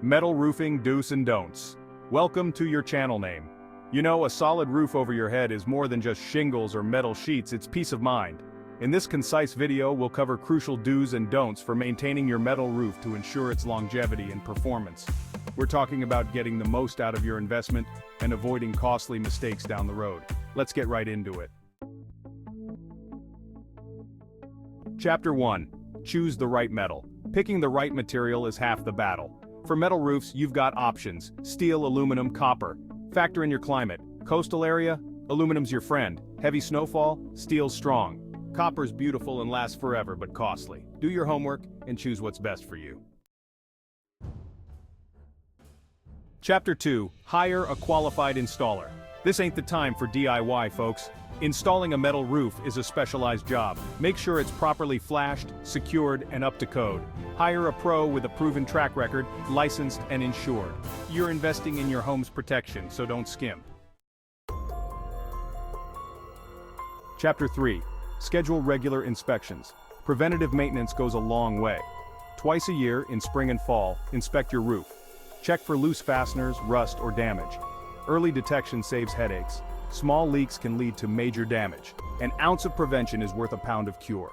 Metal roofing do's and don'ts. Welcome to your channel name. You know, a solid roof over your head is more than just shingles or metal sheets, it's peace of mind. In this concise video, we'll cover crucial do's and don'ts for maintaining your metal roof to ensure its longevity and performance. We're talking about getting the most out of your investment and avoiding costly mistakes down the road. Let's get right into it. Chapter 1. Choose the right metal. Picking the right material is half the battle. For metal roofs, you've got options: steel, aluminum, copper. Factor in your climate. Coastal area? Aluminum's your friend. Heavy snowfall? Steel's strong. Copper's beautiful and lasts forever but costly. Do your homework and choose what's best for you. Chapter 2. Hire a qualified installer. This ain't the time for DIY, folks. Installing a metal roof is a specialized job. Make sure it's properly flashed, secured, and up to code. Hire a pro with a proven track record, licensed and insured. You're investing in your home's protection, so don't skimp. Chapter 3. Schedule regular inspections. Preventative maintenance goes a long way. Twice a year, in spring and fall, inspect your roof. Check for loose fasteners, rust, or damage. Early detection saves headaches. Small leaks can lead to major damage. An ounce of prevention is worth a pound of cure.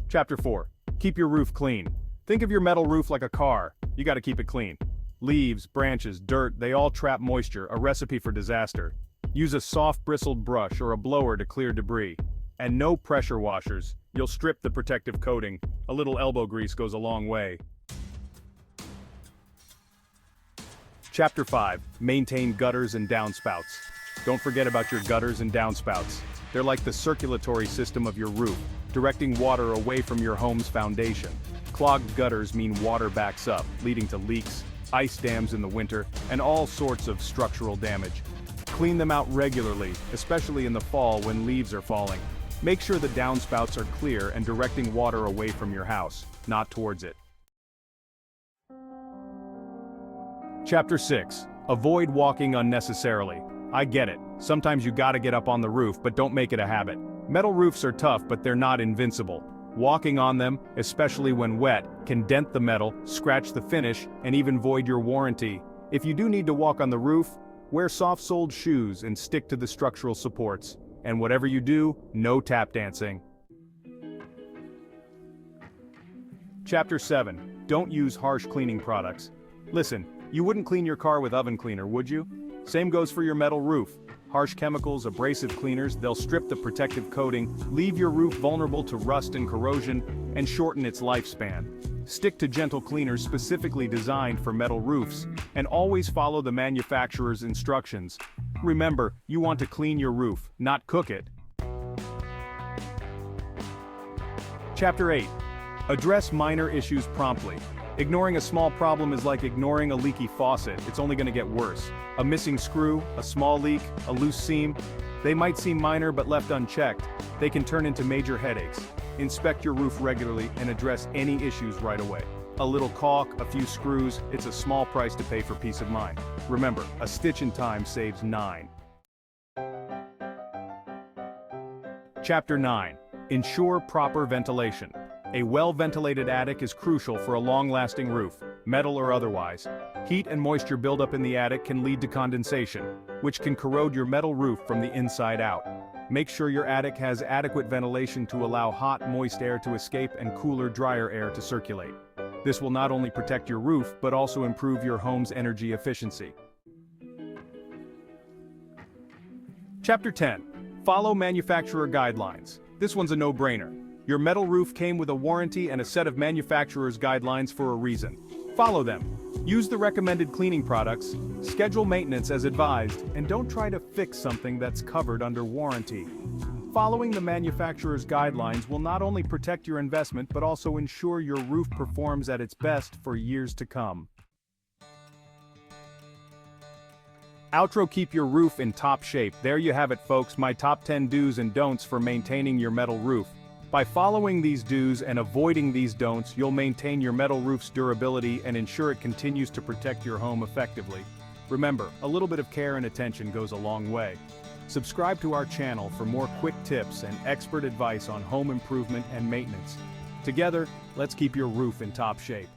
Chapter 4. Keep your roof clean. Think of your metal roof like a car. You gotta keep it clean. Leaves, branches, dirt, they all trap moisture, a recipe for disaster. Use a soft bristled brush or a blower to clear debris. And no pressure washers. You'll strip the protective coating. A little elbow grease goes a long way. Chapter 5. Maintain gutters and downspouts. Don't forget about your gutters and downspouts. They're like the circulatory system of your roof, directing water away from your home's foundation. Clogged gutters mean water backs up, leading to leaks, ice dams in the winter, and all sorts of structural damage. Clean them out regularly, especially in the fall when leaves are falling. Make sure the downspouts are clear and directing water away from your house, not towards it. Chapter 6. Avoid walking unnecessarily. I get it. Sometimes you gotta get up on the roof, but don't make it a habit. Metal roofs are tough, but they're not invincible. Walking on them, especially when wet, can dent the metal, scratch the finish, and even void your warranty. If you do need to walk on the roof, wear soft-soled shoes and stick to the structural supports. And whatever you do, no tap dancing. Chapter 7. Don't use harsh cleaning products. Listen, you wouldn't clean your car with oven cleaner, would you? Same goes for your metal roof. Harsh chemicals, abrasive cleaners, they'll strip the protective coating, leave your roof vulnerable to rust and corrosion, and shorten its lifespan. Stick to gentle cleaners specifically designed for metal roofs, and always follow the manufacturer's instructions. Remember, you want to clean your roof, not cook it. Chapter 8. Address minor issues promptly. Ignoring a small problem is like ignoring a leaky faucet. It's only going to get worse. A missing screw, a small leak, a loose seam. They might seem minor, but left unchecked, they can turn into major headaches. Inspect your roof regularly and address any issues right away. A little caulk, a few screws, it's a small price to pay for peace of mind. Remember, a stitch in time saves 9. Chapter 9. Ensure proper ventilation. A well-ventilated attic is crucial for a long-lasting roof, metal or otherwise. Heat and moisture buildup in the attic can lead to condensation, which can corrode your metal roof from the inside out. Make sure your attic has adequate ventilation to allow hot, moist air to escape and cooler, drier air to circulate. This will not only protect your roof, but also improve your home's energy efficiency. Chapter 10. Follow manufacturer guidelines. This one's a no-brainer. Your metal roof came with a warranty and a set of manufacturer's guidelines for a reason. Follow them. Use the recommended cleaning products, schedule maintenance as advised, and don't try to fix something that's covered under warranty. Following the manufacturer's guidelines will not only protect your investment but also ensure your roof performs at its best for years to come. Outro. Keep your roof in top shape. There you have it, folks, my top 10 do's and don'ts for maintaining your metal roof. By following these do's and avoiding these don'ts, you'll maintain your metal roof's durability and ensure it continues to protect your home effectively. Remember, a little bit of care and attention goes a long way. Subscribe to our channel for more quick tips and expert advice on home improvement and maintenance. Together, let's keep your roof in top shape.